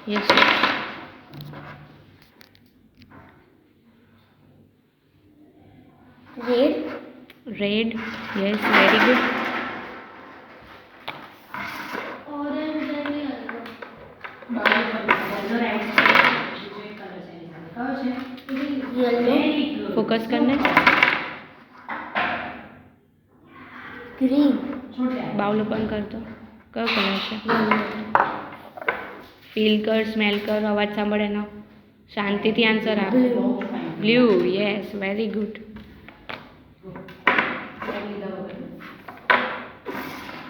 Yes. Red. Red. Yes, very good. Orange અને yellow. Yellow. Focus કરને. Green. Bowl open કર તો. કયો કલર છે? ફીલ કર, સ્મેલ કર, અવાજ સાંભળ એનો. શાંતિથી આન્સર આપ. Blue. Yes, very good.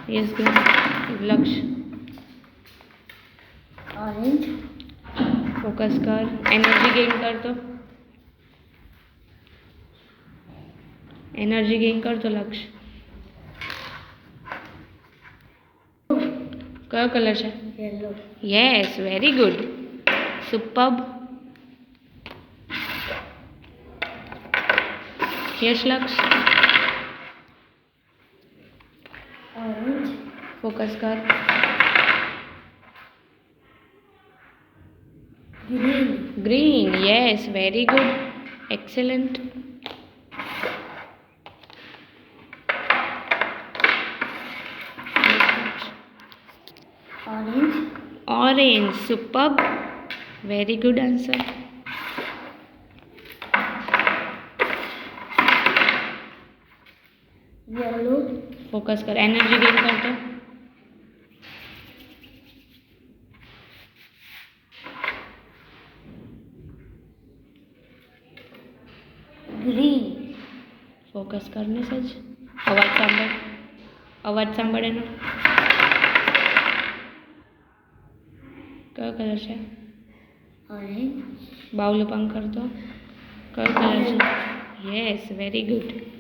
Yes, good. લક્ષ. ઓરેન્જ. ફોકસ કર. એનર્જી ગેઇન કર તો. એનર્જી ગેઇન કર તો લક્ષ. કયો કલર છે? Yellow. Yes, very good. Superb. Yes લક્ષ. ઓરેન્જ. ફોકસ કર. Green. Green. Yes, very good. Excellent. Orange. Orange. Superb. Very good answer. Yellow. Focus કર. એનર્જી ગેઇન કર તો. ગ્રીન. ફોકસ કરને સજ. અવાજ સાંભળ. અવાજ સાંભળ એનો. કયો કલર છે? ઓરેન્જ. બાઉલ ઓપન કર તો. કયો કલર છે? Yes, very good.